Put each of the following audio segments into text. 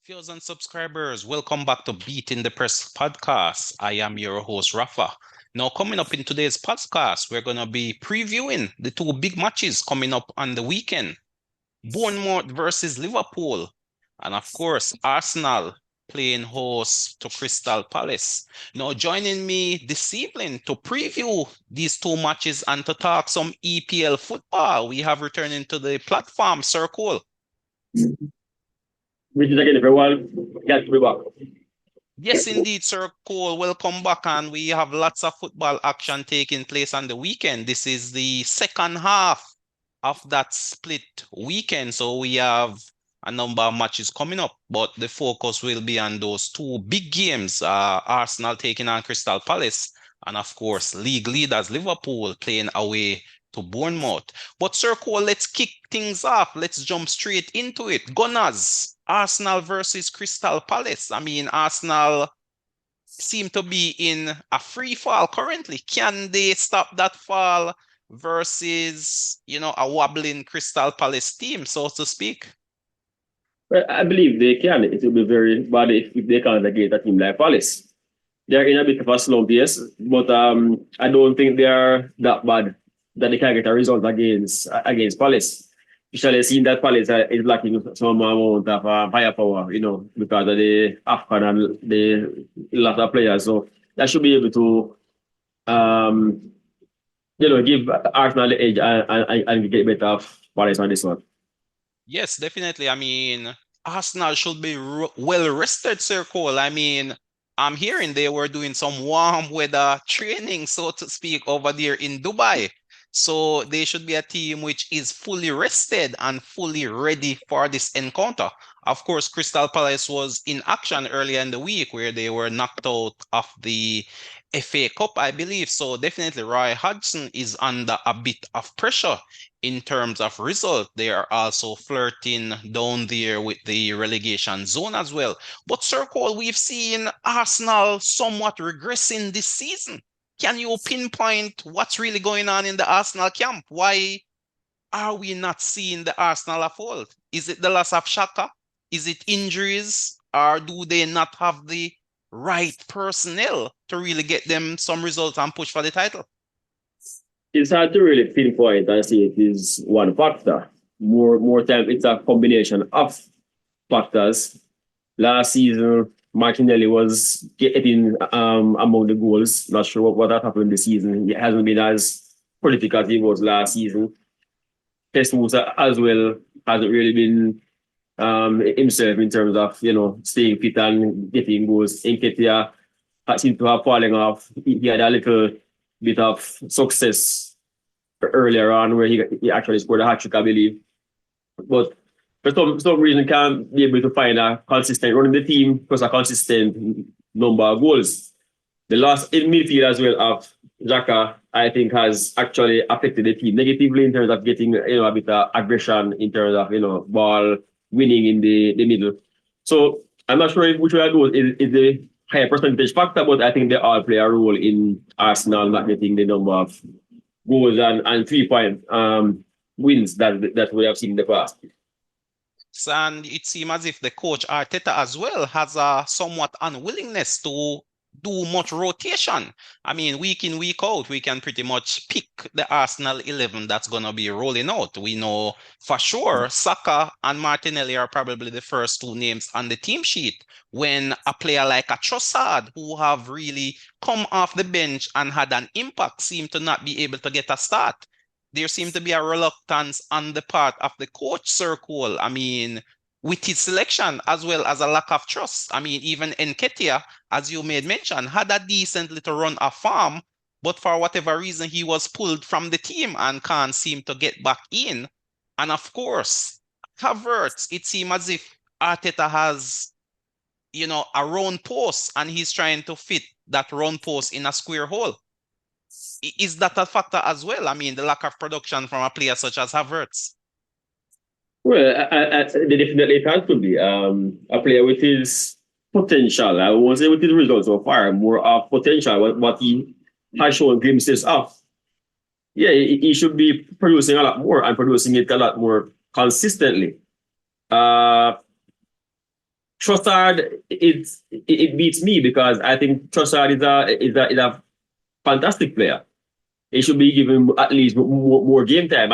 Viewers and subscribers, welcome back to Beating the Press podcast. I am your host, Rafa. Now, coming up in today's podcast, we're going to be previewing the two big matches coming up on the weekend. Bournemouth versus Liverpool. And of course, Arsenal playing host to Crystal Palace. Now, joining me this evening to preview these two matches and to talk some EPL football, we have returning to the platform, Sir Cole. Which is again everyone. Glad to be back. Yes, indeed, Sir Cole. Welcome back. And we have lots of football action taking place on the weekend. This is the second half of that split weekend. So we have a number of matches coming up, but the focus will be on those two big games, Arsenal taking on Crystal Palace, and of course, league leaders Liverpool playing away to Bournemouth. But Sir Cole, let's kick things off. Let's jump straight into it. Gunners, Arsenal versus Crystal Palace. I mean, Arsenal seem to be in a free fall currently. Can they stop that fall versus, a wobbling Crystal Palace team, so to speak? Well, I believe they can. It will be very bad if they can't against a team like Palace. They're in a bit of a slump, yes, but I don't think they are that bad that they can get a result against Palace. Especially seeing that Palace is lacking some amount of firepower, because of the Afghan and the lot of players. So that should be able to, give Arsenal the edge and get better of Palace on this one. Yes, definitely. I mean, Arsenal should be well rested, Sir Cole. I mean, I'm hearing they were doing some warm weather training, so to speak, over there in Dubai. So they should be a team which is fully rested and fully ready for this encounter. Of course, Crystal Palace was in action earlier in the week where they were knocked out of the FA Cup, I believe. So definitely Roy Hodgson is under a bit of pressure in terms of result. They are also flirting down there with the relegation zone as well. But Sir Cole, we've seen Arsenal somewhat regressing this season. Can you pinpoint what's really going on in the Arsenal camp? Why are we not seeing the Arsenal of old? Is it the loss of Xhaka? Is it injuries? Or do they not have the right personnel to really get them some results and push for the title? It's hard to really pinpoint and say it is one factor. More time, it's a combination of factors. Last season, Martinelli was getting among the goals. Not sure what happened this season. It hasn't been as prolific as he was last season. Musa as well hasn't really been himself in terms of staying fit and getting goals. Nketiah seemed to have fallen off. He had a little bit of success earlier on where he actually scored a hat-trick, I believe. But for some reason can't be able to find a consistent running the team plus a consistent number of goals. The loss in midfield as well of Xhaka, I think, has actually affected the team negatively in terms of getting a bit of aggression in terms of ball winning in the middle. So I'm not sure which one of those is the higher percentage factor, but I think they all play a role in Arsenal not getting the number of goals and 3-point wins that we have seen in the past. And it seems as if the coach Arteta as well has a somewhat unwillingness to do much rotation. I mean, week in, week out, we can pretty much pick the Arsenal 11 that's going to be rolling out. We know for sure Saka and Martinelli are probably the first two names on the team sheet when a player like a Trossard, who have really come off the bench and had an impact, seem to not be able to get a start. There seemed to be a reluctance on the part of the coach, Sir Cole. I mean, with his selection as well as a lack of trust. I mean, even Nketiah, as you made mention, had a decent little run of form, but for whatever reason, he was pulled from the team and can't seem to get back in. And of course, Havertz, it seems as if Arteta has, a round post and he's trying to fit that round post in a square hole. Is that a factor as well? I mean, the lack of production from a player such as Havertz. Well, they definitely has to be a player with his potential. I won't say with his results so far, more of potential, what he has shown glimpses of. Yeah, he should be producing a lot more and producing it a lot more consistently. Trossard Trossard, it beats me because I think Trossard is a fantastic player. He should be given at least more game time.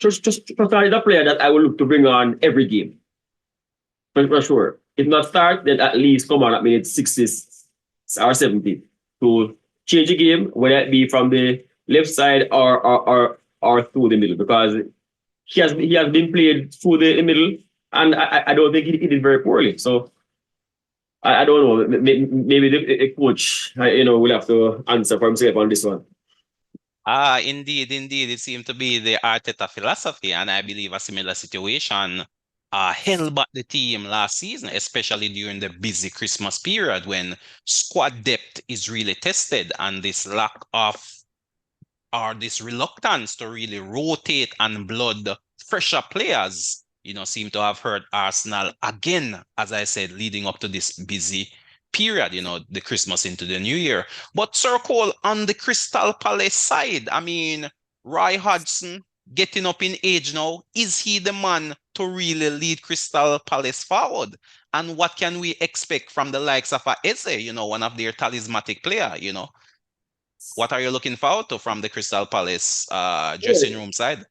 Trossard is a player that I will look to bring on every game for sure. If not start, then at least come on at minute 60 or 70 to change the game, whether it be from the left side or through the middle, because he has been played through the middle, and I don't think he did very poorly. So I don't know. Maybe the coach, will have to answer for himself on this one. Indeed, indeed. It seemed to be the Arteta philosophy, and I believe a similar situation held back the team last season, especially during the busy Christmas period when squad depth is really tested, and this lack of or this reluctance to really rotate and blood fresher players, seem to have hurt Arsenal again, as I said, leading up to this busy period, the Christmas into the New Year. But Sir Cole, on the Crystal Palace side, I mean, Roy Hodgson getting up in age now, is he the man to really lead Crystal Palace forward? And what can we expect from the likes of Eze, one of their talismanic player? What are you looking forward to from the Crystal Palace dressing room side?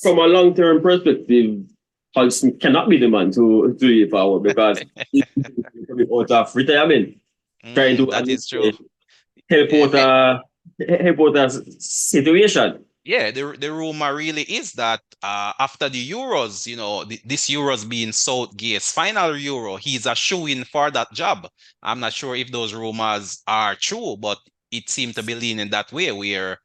From a long-term perspective, Hodgson cannot be the man to lead forward because he's coming out of retirement, trying to that is true. help out a situation. Yeah, the rumor really is that after the Euros, this Euros being Southgate's final Euro, he's a shoo-in for that job. I'm not sure if those rumors are true, but it seemed to be leaning that way, where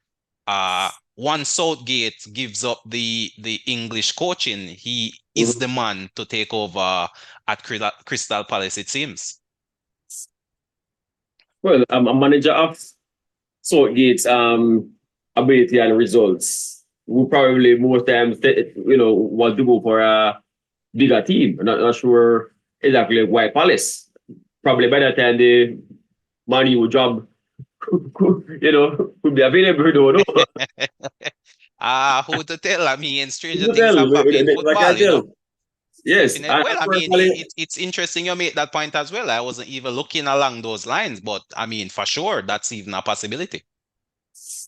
once Southgate gives up the English coaching, he is the man to take over at Crystal Palace, it seems. Well, I'm a manager of Southgate's ability and results. We probably most times, want to go for a bigger team. I'm not sure exactly why Palace. Probably by the time the Man U job could be available. We don't know. Who to tell? I mean, stranger things have happened in football, Yes. Well, I mean, it's interesting you make that point as well. I wasn't even looking along those lines, but I mean, for sure, that's even a possibility.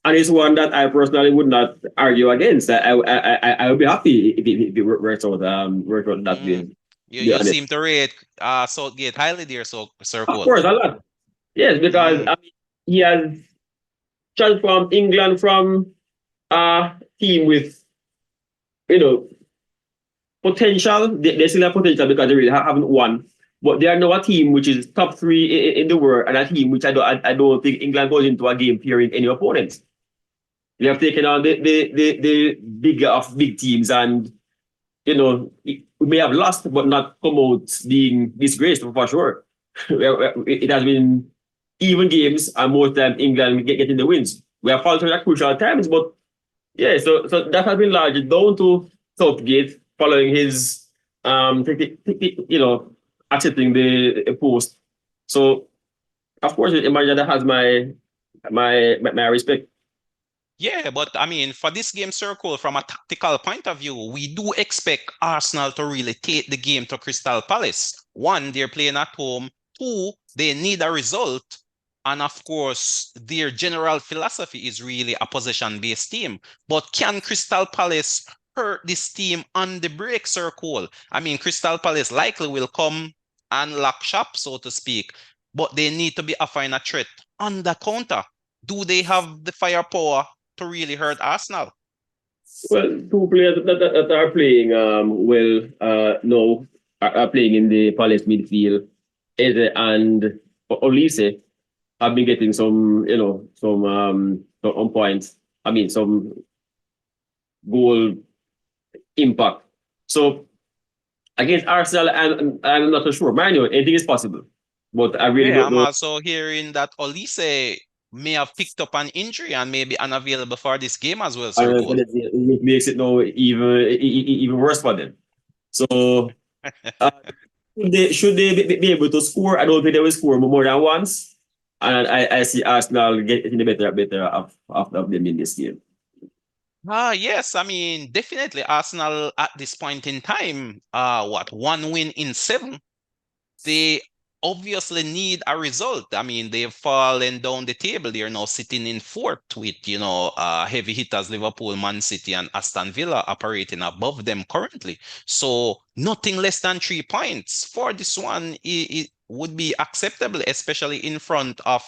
And it's one that I personally would not argue against. I would be happy if it works out that way. You seem to rate Southgate highly there, Sir Cole. Of course, a lot. Yes, because I mean, he has transformed England from a team with, potential. They still have potential because they really haven't won. But they are now a team which is top 3 in the world, and a team which I don't think England goes into a game fearing any opponents. They have taken on the bigger of big teams, and we may have lost, but not come out being disgraced for sure. It has been even games, and most time England getting the wins. We have faltered at crucial times, but yeah, so that has been largely down to Southgate following his accepting the post. So of course, imagine that has my respect. Yeah, but I mean, for this game, Sir Cole, from a tactical point of view, we do expect Arsenal to really take the game to Crystal Palace. One, they're playing at home. Two, they need a result. And of course, their general philosophy is really a possession-based team. But can Crystal Palace hurt this team on the break, Sir Cole? I mean, Crystal Palace likely will come and lock shop, so to speak, but they need to be offering a threat on the counter. Do they have the firepower to really hurt Arsenal? Well, 2 players that are playing are playing in the Palace midfield. Eze and Olise have been getting some on points. I mean, some goal impact. So against Arsenal, I'm not so sure. Manuel, anything is possible, but I really don't know. I'm also hearing that Olise may have picked up an injury and may be unavailable for this game as well, Sir Cole. It makes it now even worse for them. So should they be able to score? I don't think they will score more than once. And I see Arsenal getting better of them in this game. Yes, I mean, definitely Arsenal at this point in time, 1 win in 7. they obviously need a result. I mean, they've fallen down the table. They're now sitting in fourth with, heavy hitters Liverpool, Man City, and Aston Villa operating above them currently. So nothing less than 3 points for this one it would be acceptable, especially in front of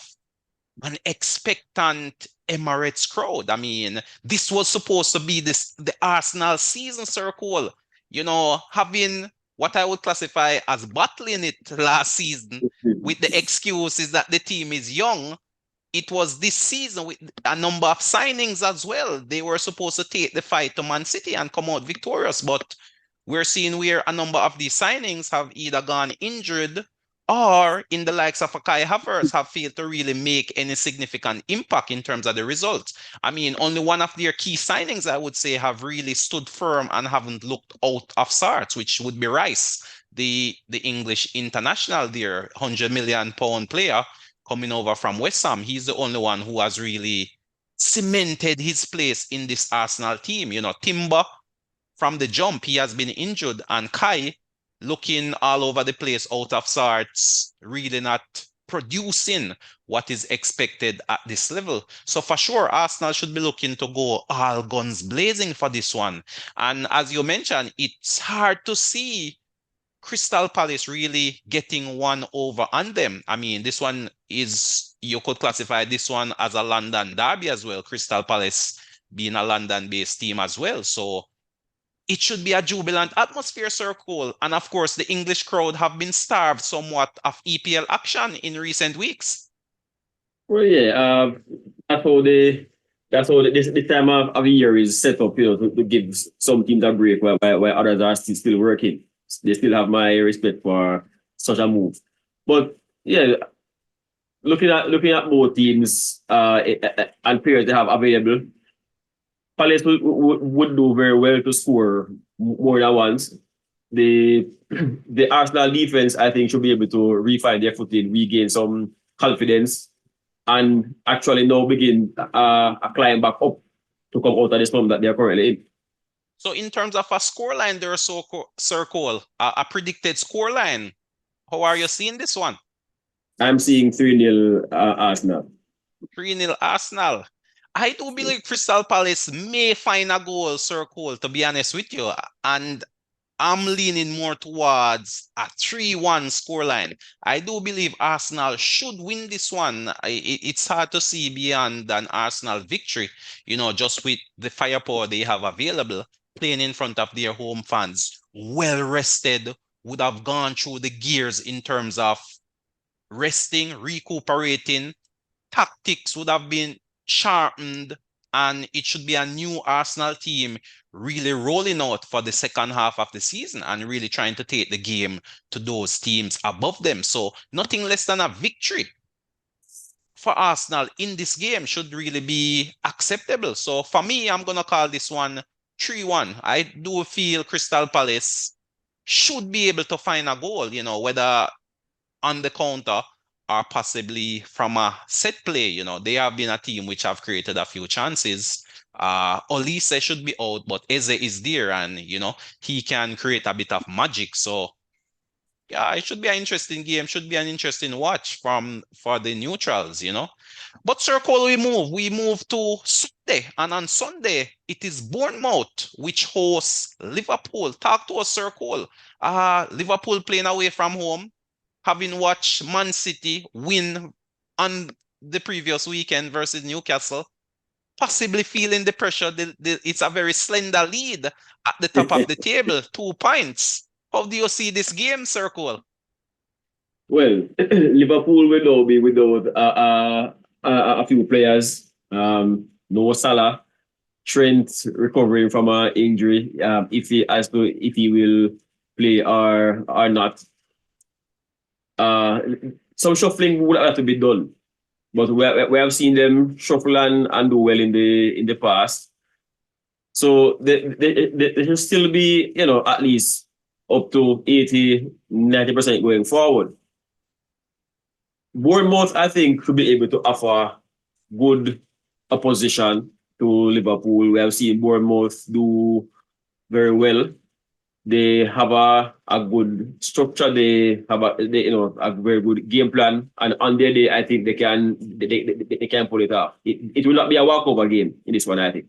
an expectant Emirates crowd. I mean, this was supposed to be the Arsenal season circle, having what I would classify as battling it last season with the excuses that the team is young. It was this season with a number of signings as well. They were supposed to take the fight to Man City and come out victorious, but we're seeing where a number of these signings have either gone injured or in the likes of a Kai Havertz have failed to really make any significant impact in terms of the results. I mean, only one of their key signings, I would say, have really stood firm and haven't looked out of sorts, which would be Rice, the English international there, £100 million player coming over from West Ham. He's the only one who has really cemented his place in this Arsenal team. Timber from the jump, he has been injured, and Kai looking all over the place, out of sorts, really not producing what is expected at this level. So for sure, Arsenal should be looking to go all guns blazing for this one. And as you mentioned, it's hard to see Crystal Palace really getting one over on them. I mean, this one is, you could classify this one as a London derby as well. Crystal Palace being a London-based team as well. So it should be a jubilant atmosphere, Sir Cole. And of course, the English crowd have been starved somewhat of EPL action in recent weeks. Well, yeah, that's how this time of the year is set up, to give some teams a break while others are still working. They still have my respect for such a move. But yeah, looking at both teams and players they have available, Palace would do very well to score more than once. The the Arsenal defense, I think, should be able to refine their footing, regain some confidence, and actually now begin a climb back up to come out of this moment that they are currently in. So in terms of a scoreline there, Sir Cole, a predicted scoreline, how are you seeing this one? I'm seeing 3-0 Arsenal. 3-0 Arsenal. I do believe Crystal Palace may find a goal, Sir Cole, to be honest with you. And I'm leaning more towards a 3-1 scoreline. I do believe Arsenal should win this one. It's hard to see beyond an Arsenal victory, just with the firepower they have available, playing in front of their home fans, well rested, would have gone through the gears in terms of resting, recuperating, tactics would have been sharpened, and it should be a new Arsenal team really rolling out for the second half of the season and really trying to take the game to those teams above them. So nothing less than a victory for Arsenal in this game should really be acceptable. So for me, I'm going to call this one 3-1. I do feel Crystal Palace should be able to find a goal, whether on the counter or possibly from a set play. They have been a team which have created a few chances. Olise should be out, but Eze is there, and he can create a bit of magic. So yeah, it should be an interesting game, should be an interesting watch for the neutrals. But Sir Cole, we move to Sunday, and on Sunday it is Bournemouth which hosts Liverpool. Talk to us, Sir Cole. Liverpool playing away from home, having watched Man City win on the previous weekend versus Newcastle, possibly feeling the pressure. It's a very slender lead at the top of the table, 2 points. How do you see this game, Sir Cole? Well, Liverpool will now be without a few players. No Salah, Trent recovering from an injury. If he will play or not. Some shuffling would have to be done, but we have seen them shuffle and do well in the past. So they should still be, at least up to 80-90% going forward. Bournemouth, I think, should be able to offer good opposition to Liverpool. We have seen Bournemouth do very well They have a good structure. They have a very good game plan, and on their day, I think they can pull it off. It will not be a walkover game in this one, I think.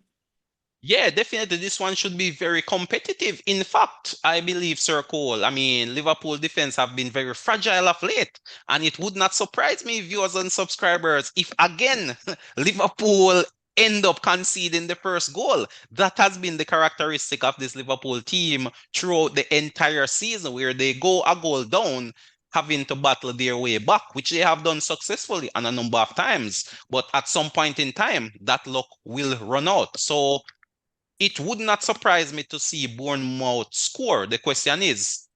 Yeah, definitely. This one should be very competitive. In fact, I believe, Sir Cole, I mean, Liverpool defense have been very fragile of late. And it would not surprise me, viewers and subscribers, if again, Liverpool end up conceding the first goal. That has been the characteristic of this Liverpool team throughout the entire season, where they go a goal down, having to battle their way back, which they have done successfully on a number of times. But at some point in time, that luck will run out. So it would not surprise me to see Bournemouth score. The question is,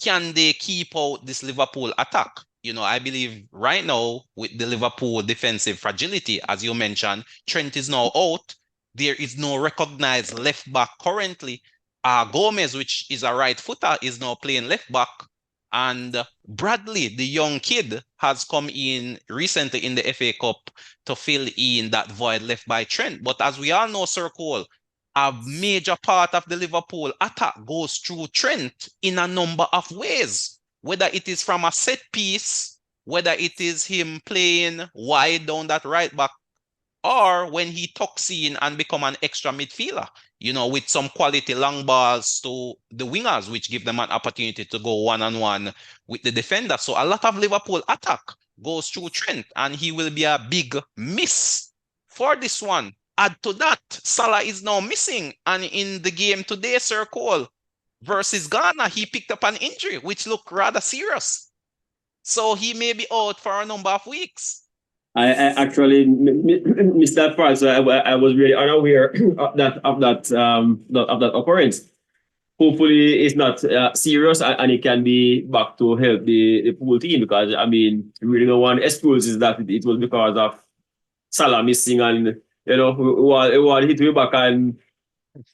can they keep out this Liverpool attack? You know, I believe right now with the Liverpool defensive fragility, as you mentioned, Trent is now out. There is no recognized left back currently. Gomez, which is a right footer, is now playing left back. And Bradley, the young kid, has come in recently in the FA Cup to fill in that void left by Trent. But as we all know, Sir Cole, a major part of the Liverpool attack goes through Trent in a number of ways, whether it is from a set piece, whether it is him playing wide down that right back, or when he tucks in and become an extra midfielder, you know, with some quality long balls to the wingers, which give them an opportunity to go one-on-one with the defender. So a lot of Liverpool attack goes through Trent, and he will be a big miss for this one. Add to that, Salah is now missing. And in the game today, Sir Cole, versus Ghana, he picked up an injury, which looked rather serious. So he may be out for a number of weeks. I actually missed that part, so I was really unaware of that occurrence. Hopefully, it's not serious, and it can be back to help the pool team, because I mean, really no one excuses that it was because of Salah missing, and you know, we want hit way back and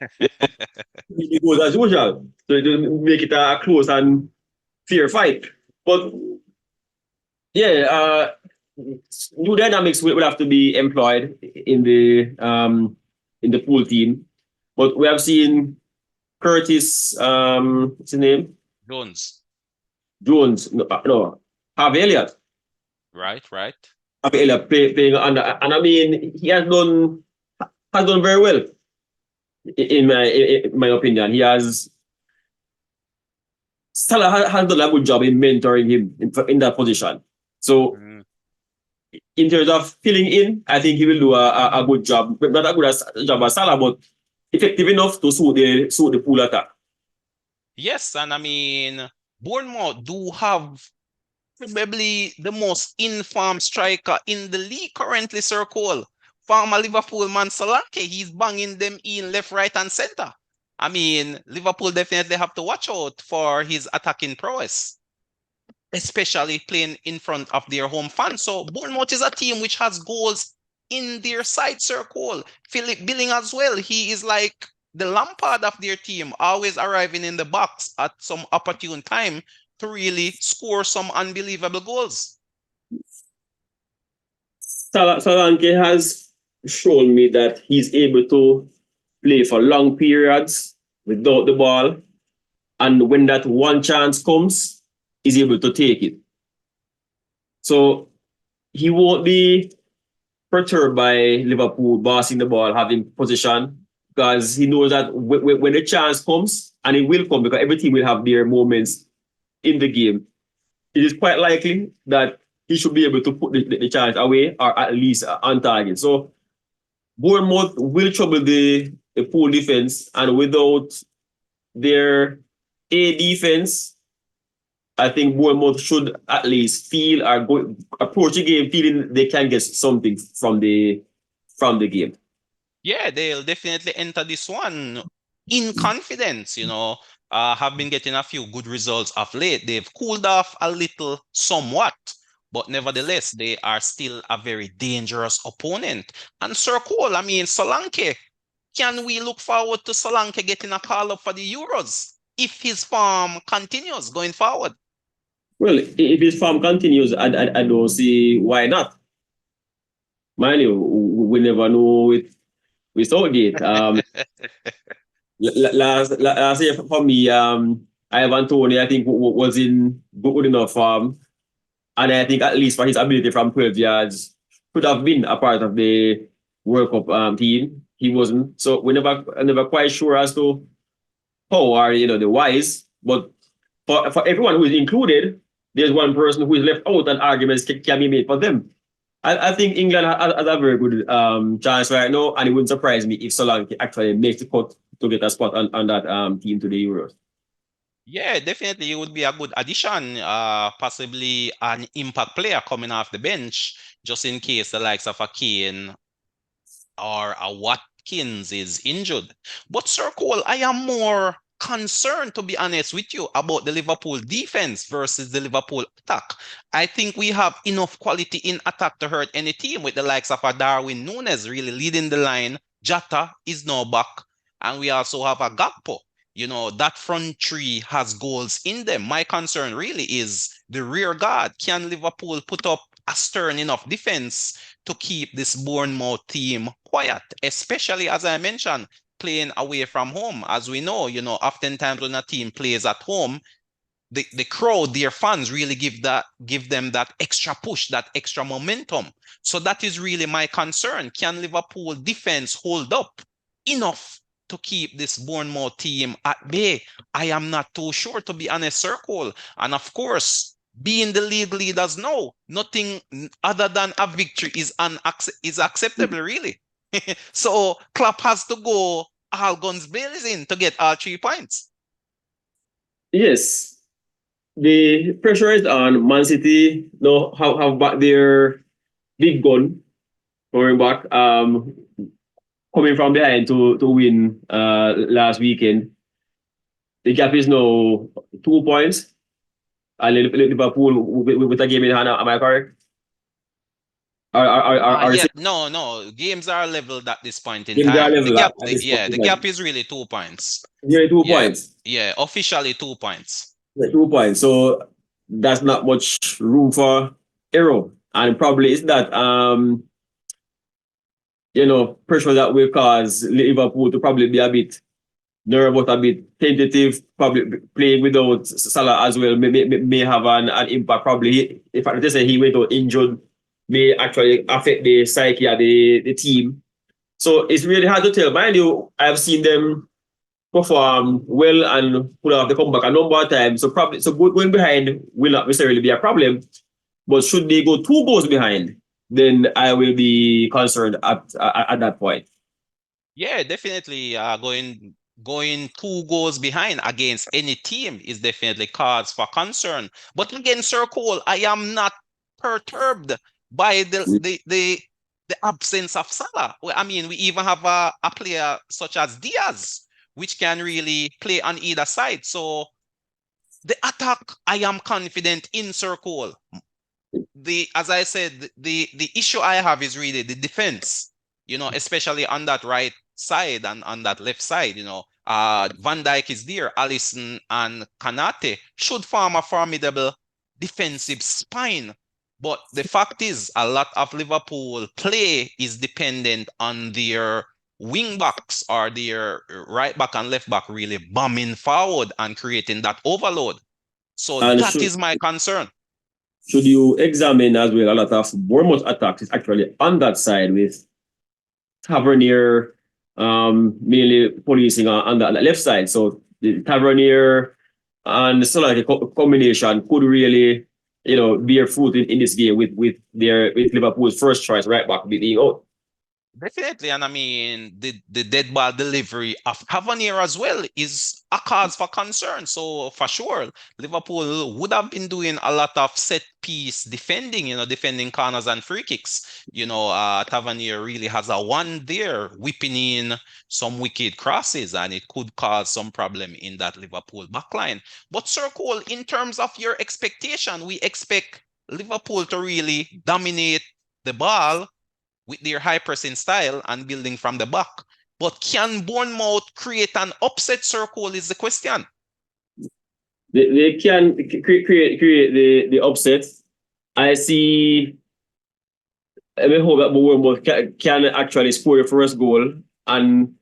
it goes as usual. So it make it a close and fair fight. But yeah, new dynamics will have to be employed in the pool team. But we have seen Curtis, what's his name? Jones, no, Harvey Elliott. Right. Harvey Elliott playing under, and I mean, he has done very well in my opinion. Salah has done a good job in mentoring him in that position. So in terms of filling in, I think he will do a good job. Not a good job as Salah, but effective enough to suit the pool attack. Yes, and I mean, Bournemouth do have probably the most informed striker in the league currently, Sir Cole. Former Liverpool man Solanke, he's banging them in left, right, and center. I mean, Liverpool definitely have to watch out for his attacking prowess, especially playing in front of their home fans. So Bournemouth is a team which has goals in their side, Sir Cole. Philip Billing as well. He is like the Lampard of their team, always arriving in the box at some opportune time to really score some unbelievable goals. Solanke has shown me that he's able to play for long periods without the ball, and when that one chance comes, he's able to take it. So he won't be perturbed by Liverpool bossing the ball, having position, because he knows that when the chance comes, and it will come because every team will have their moments in the game, it is quite likely that he should be able to put the chance away, or at least on target. So Bournemouth will trouble the pool defense, and without their A defense, I think Bournemouth should at least feel or approach the game feeling they can get something from the game. Yeah, they'll definitely enter this one in confidence, you know. Have been getting a few good results of late. They've cooled off a little somewhat, but nevertheless, they are still a very dangerous opponent. And Sir Cole, I mean, Solanke, can we look forward to Solanke getting a call up for the Euros if his form continues going forward? Well, if his form continues, I don't see why not. Mind you, we never know with Southgate. Last year for me, Ivan Toney, I think was in good enough form, and I think at least for his ability from 12 yards, could have been a part of the World Cup team. He wasn't, so I'm never quite sure as to how or the whys. But for everyone who is included, there's one person who is left out, and arguments can be made for them. I think England has a very good chance right now, and it wouldn't surprise me if Solanke actually makes the cut to get a spot on that team to the Euros. Yeah, definitely it would be a good addition. Possibly an impact player coming off the bench, just in case the likes of a Kane or a Watkins is injured. But Sir Cole, I am more concerned, to be honest with you, about the Liverpool defense versus the Liverpool attack. I think we have enough quality in attack to hurt any team, with the likes of a Darwin Núñez really leading the line. Jota is now back, and we also have a Gakpo. That front three has goals in them. My concern really is the rear guard. Can Liverpool put up a stern enough defense to keep this Bournemouth team quiet, especially, as I mentioned, playing away from home? As we know, oftentimes when a team plays at home, the crowd, their fans really give them that extra push, that extra momentum. So that is really my concern. Can Liverpool defense hold up enough to keep this Bournemouth team at bay? I am not too sure, to be honest, Sir Cole. And of course, being the league leaders now, nothing other than a victory is acceptable, really. So Klopp has to go all guns blazing to get all 3 points. Yes, the pressure is on. Man City now have back their big gun going back, coming from behind to win last weekend. The gap is now 2 points. And Liverpool with a game in hand, am I correct? Yeah, no. Games are leveled at this point in Games are time. The level gap, at this point the in time. gap is really 2 points. Nearly two Yeah, points. yeah, officially 2 points. Yeah, 2 points. So that's not much room for error. And probably it's that pressure that will cause Liverpool to probably be a bit nervous, a bit tentative, probably playing without Salah as well may have an impact. Probably, if I say he went out injured, may actually affect the psyche of the team. So it's really hard to tell. Mind you, I've seen them perform well and pull off the comeback a number of times. So probably going behind will not necessarily be a problem. But should they go 2 goals behind, then I will be concerned at that point. Yeah, definitely. Going 2 goals behind against any team is definitely cause for concern. But again, Sir Cole, I am not perturbed by the absence of Salah. I mean, we even have a player such as Diaz, which can really play on either side. So the attack, I am confident in, Sir Cole. As I said, the issue I have is really the defense, especially on that right side and on that left side. Van Dijk is there, Alisson and Kanate should form a formidable defensive spine. But the fact is, a lot of Liverpool play is dependent on their wing backs or their right back and left back really bombing forward and creating that overload. So And that is my concern. should you examine as well, a lot of Bournemouth attacks is actually on that side with Tavernier mainly policing on the left side. So the Tavernier and Solanke combination could really, bear fruit in this game with Liverpool's first choice right back being out. Definitely, and I mean the dead ball delivery of Tavernier as well is a cause for concern. So for sure, Liverpool would have been doing a lot of set piece defending, defending corners and free kicks. Tavernier really has a one there, whipping in some wicked crosses, and it could cause some problem in that Liverpool backline. But Sir Cole, in terms of your expectation, we expect Liverpool to really dominate the ball with their high pressing style and building from the back. But can Bournemouth create an upset, Sir Cole, is the question. They can create the upset. I see. I hope that Bournemouth can actually score the first goal and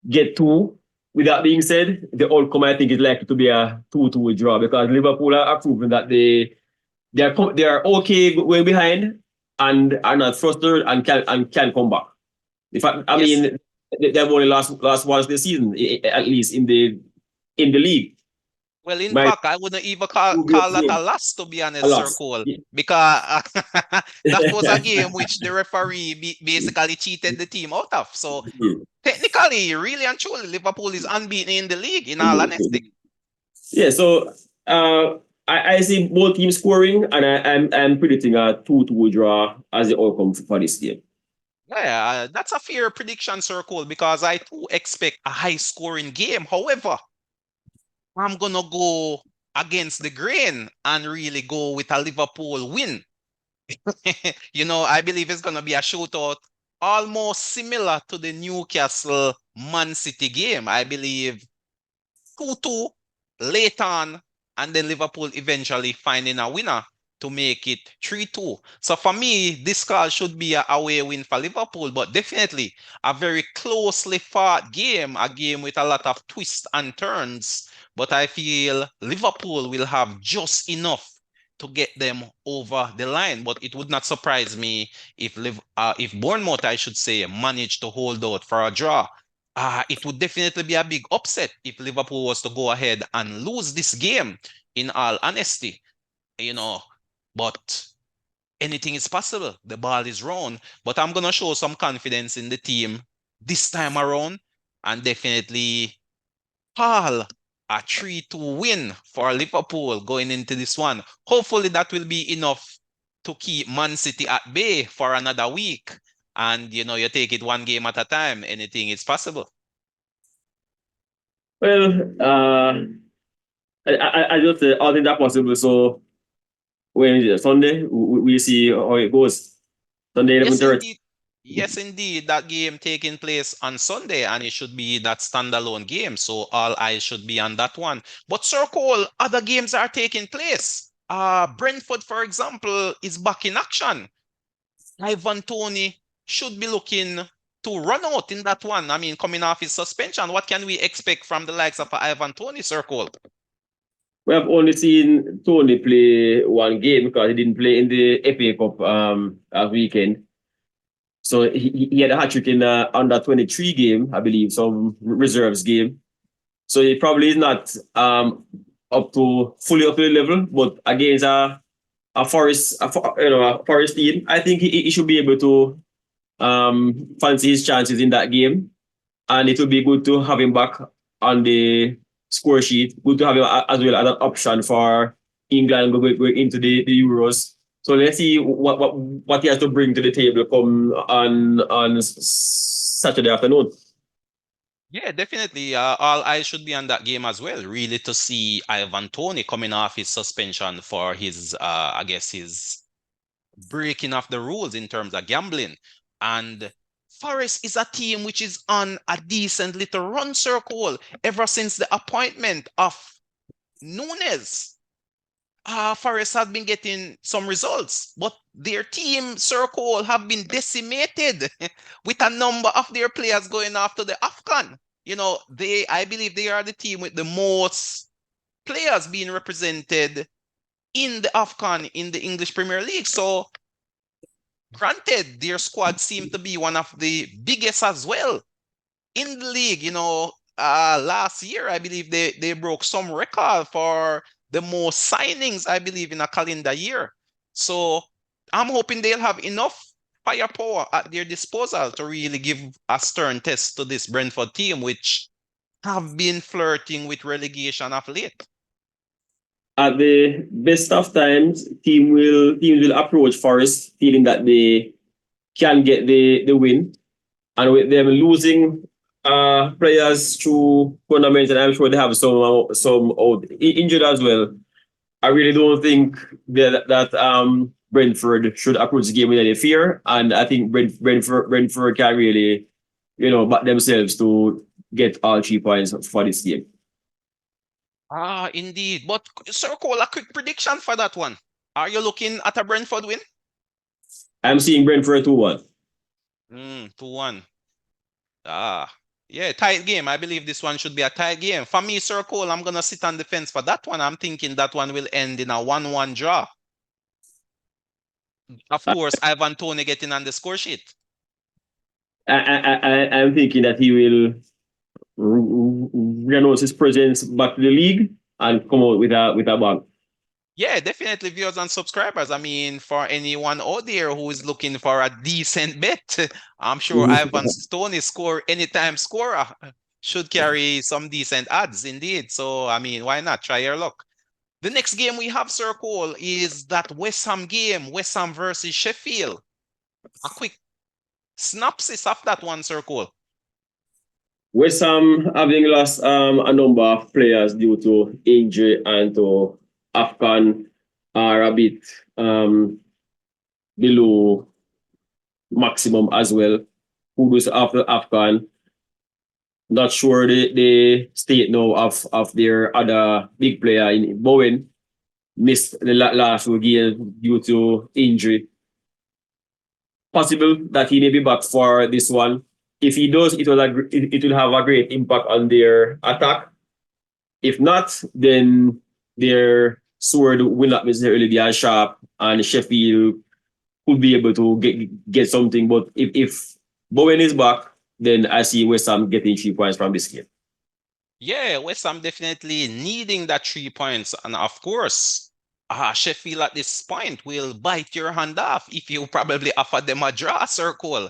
get two, with that being said, the outcome I think is likely to be a 2-2 draw because Liverpool are proven that they are okay way behind and are not frustrated and can come back. In fact, I Yes. mean they've only lost once this season, at least in the league. Well, in My fact, I wouldn't even call that a game, loss, to be a honest, Sir loss. Cole, because that was a game which the referee basically cheated the team out of. So technically, really and truly, Liverpool is unbeaten in the league, in all honesty. Yeah, so uh, I see both teams scoring, and I'm predicting a 2-2 draw as the outcome for this game. Yeah, that's a fair prediction, Sir Cole, because I too expect a high scoring game. However, I'm gonna go against the grain and really go with a Liverpool win. I believe it's gonna be a shootout almost similar to the Newcastle Man City game. I believe 2-2 late on, and then Liverpool eventually finding a winner to make it 3-2. So for me, this call should be a away win for Liverpool, but definitely a very closely fought game, a game with a lot of twists and turns. But I feel Liverpool will have just enough to get them over the line. But it would not surprise me if Bournemouth, I should say, managed to hold out for a draw. It would definitely be a big upset if Liverpool was to go ahead and lose this game, in all honesty, you know. But anything is possible. The ball is round. But I'm going to show some confidence in the team this time around and definitely call a 3-2 win for Liverpool going into this one. Hopefully that will be enough to keep Man City at bay for another week. And, you take it one game at a time. Anything is possible. Well, I just all think that possible. So when is it? Sunday, we see how it goes. Sunday, Yes, 11:30. indeed. Yes, indeed. That game taking place on Sunday, and it should be that standalone game. So all eyes should be on that one. But Sir Cole, other games are taking place. Brentford, for example, is back in action. Ivan Toney should be looking to run out in that one. I mean, coming off his suspension, what can we expect from the likes of Ivan Toney, Sir Cole? We have only seen Tony play one game because he didn't play in the FA Cup last weekend. So he had a hat trick in the under 23 game, I believe, some reserves game. So he probably is not fully up to the level, but against a Forest team, I think he should be able to fancy his chances in that game, and it would be good to have him back on the score sheet. Good to have him as well as an option for England going into the Euros. So let's see what he has to bring to the table come on Saturday afternoon. Yeah, definitely. All eyes should be on that game as well, really, to see Ivan Toney coming off his suspension for his, I guess, his breaking of the rules in terms of gambling. And Forest is a team which is on a decent little run circle ever since the appointment of Nunes. Forest has been getting some results, but their team circle have been decimated with a number of their players going after the AFCON. I believe they are the team with the most players being represented in the AFCON in the English Premier League. So granted, their squad seemed to be one of the biggest as well in the league. Last year, I believe they broke some record for the most signings, I believe, in a calendar year. So I'm hoping they'll have enough firepower at their disposal to really give a stern test to this Brentford team, which have been flirting with relegation of late. At the best of times, teams will approach Forest feeling that they can get the win, and with them losing players through tournaments, and I'm sure they have some out injured as well. I really don't think that Brentford should approach the game with any fear, and I think Brentford can really back themselves to get all 3 points for this game. Indeed. But Sir Cole, a quick prediction for that one. Are you looking at a Brentford win? I'm seeing Brentford 2-1. 2-1. Ah, Yeah, tight game. I believe this one should be a tight game. For me, Sir Cole, I'm gonna sit on the fence for that one. I'm thinking that one will end in a 1-1 draw. Of I, course, Ivan Toney getting on the score sheet. I'm thinking that he will renounce his presence back to the league and come out with a bang. Yeah, definitely viewers and subscribers. I mean, for anyone out there who is looking for a decent bet, I'm sure Ivan Toney score anytime scorer should carry some decent odds indeed. So, I mean, why not? Try your luck. The next game we have, Sir Cole, is that West Ham game, West Ham versus Sheffield. A quick synopsis of that one, Sir Cole. West Ham having lost a number of players due to injury and to Afghan are a bit below maximum as well. Kudos after Afghan. Not sure the state now of their other big player in Bowen. Missed the last two games due to injury. Possible that he may be back for this one. If he does, it will have a great impact on their attack. If not, then their sword will not necessarily be as sharp, and Sheffield could be able to get something. But if Bowen is back, then I see West Ham getting 3 points from this game. Yeah, West Ham definitely needing that 3 points. And of course, Sheffield at this point will bite your hand off if you probably offer them a draw, circle.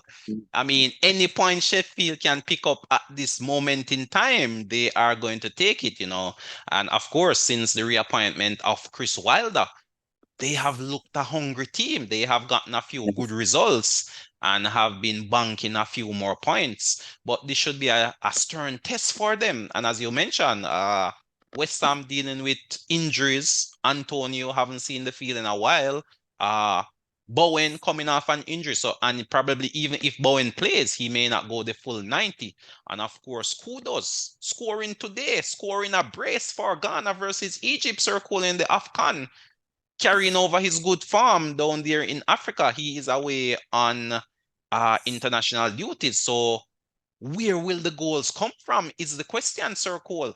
I mean, any point Sheffield can pick up at this moment in time, they are going to take it, you know. And of course, since the reappointment of Chris Wilder, they have looked a hungry team. They have gotten a few good results and have been banking a few more points. But this should be a stern test for them. And as you mentioned, West Ham dealing with injuries. Antonio haven't seen the field in a while. Bowen coming off an injury. So, and probably even if Bowen plays, he may not go the full 90. And of course, kudos scoring today, scoring a brace for Ghana versus Egypt, circling the AFCON, carrying over his good form down there in Africa. He is away on international duties. So where will the goals come from is the question, Sir Cole.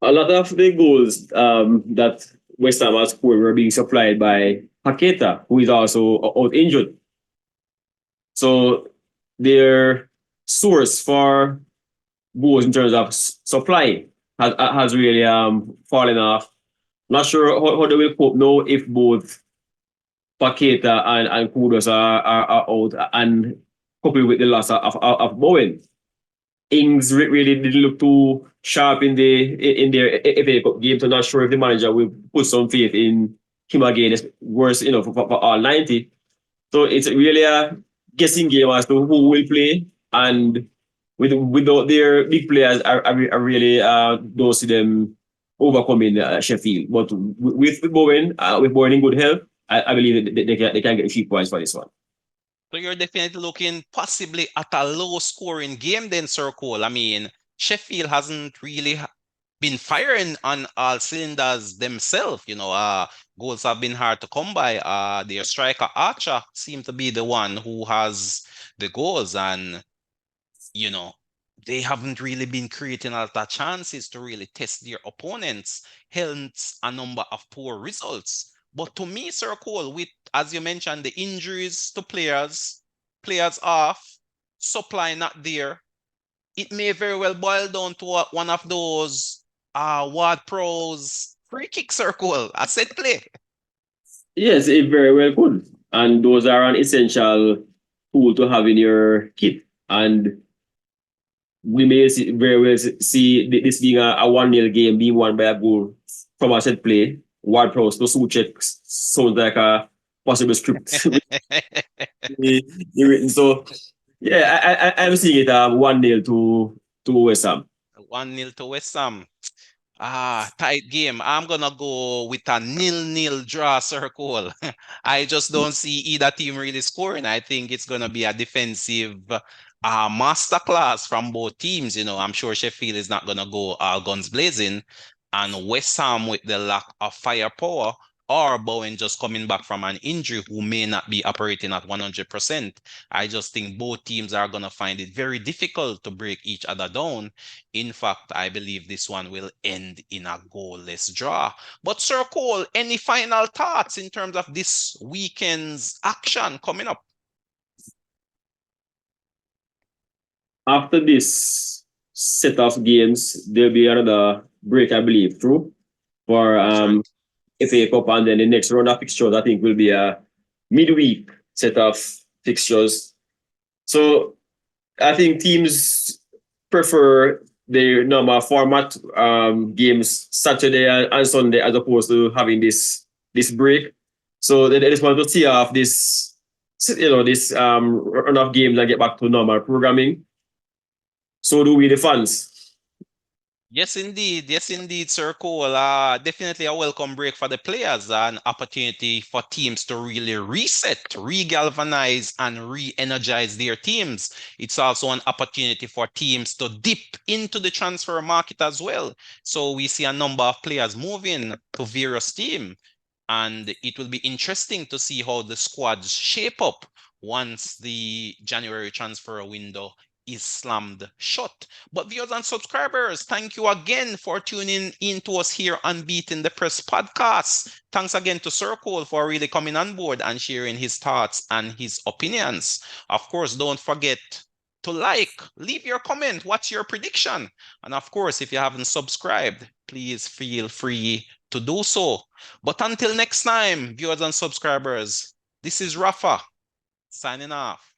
A lot of the goals that West Ham has scored were being supplied by Paqueta, who is also out injured. So their source for goals in terms of supply has really fallen off. Not sure how they will cope now if both Paqueta and Kudos are out and coupled with the loss of Bowen. Ings really didn't look too sharp in their FA Cup game, so not sure if the manager will put some faith in him again. It's worse, for all 90. So it's really a guessing game as to who will play, and without their big players, I really don't see them overcoming Sheffield. But with Bowen in good health, I believe that they can get 3 points for this one. So you're definitely looking possibly at a low scoring game then, Sir Cole. I mean, Sheffield hasn't really been firing on all cylinders themselves. You know, goals have been hard to come by. Their striker Archer seemed to be the one who has the goals, and you know, they haven't really been creating a lot of chances to really test their opponents, hence a number of poor results. But to me, Sir Cole, with, as you mentioned, the injuries to players off, supply not there, it may very well boil down to one of those Ward Pros free kick, circle, a set play. Yes, it very well could. And those are an essential tool to have in your kit. And we may very well see this being a 1-0 game being won by a goal from a set play. Ward Prowse to Suchek sounds like a possible script written. So, yeah, I'm seeing it 1-0 to West Ham. 1-0 to West Ham. Tight game. I'm gonna go with a 0-0 draw, circle. I just don't see either team really scoring. I think it's gonna be a defensive masterclass from both teams. You know, I'm sure Sheffield is not gonna go guns blazing, and West Ham with the lack of firepower or Bowen just coming back from an injury who may not be operating at 100%. I just think both teams are going to find it very difficult to break each other down. In fact, I believe this one will end in a goalless draw. But Sir Cole, any final thoughts in terms of this weekend's action coming up? After this set of games, there'll be another break, I believe, through for That's right. FA Cup, and then the next round of fixtures, I think, will be a midweek set of fixtures. So I think teams prefer the normal format games Saturday and Sunday as opposed to having this break. So they just want to see off this run of games and get back to normal programming. So do we, the fans. Yes, indeed. Yes, indeed, Sir Cole. Definitely a welcome break for the players, an opportunity for teams to really reset, re-galvanize, and re-energize their teams. It's also an opportunity for teams to dip into the transfer market as well. So we see a number of players moving to various teams, and it will be interesting to see how the squads shape up once the January transfer window is slammed shut. But viewers and subscribers, thank you again for tuning in to us here on Beating the Press podcast. Thanks again to Sir Cole for really coming on board and sharing his thoughts and his opinions. Of course, don't forget to leave your comment. What's your prediction? And of course, if you haven't subscribed, please feel free to do so. But until next time, viewers and subscribers, this is Rafa signing off.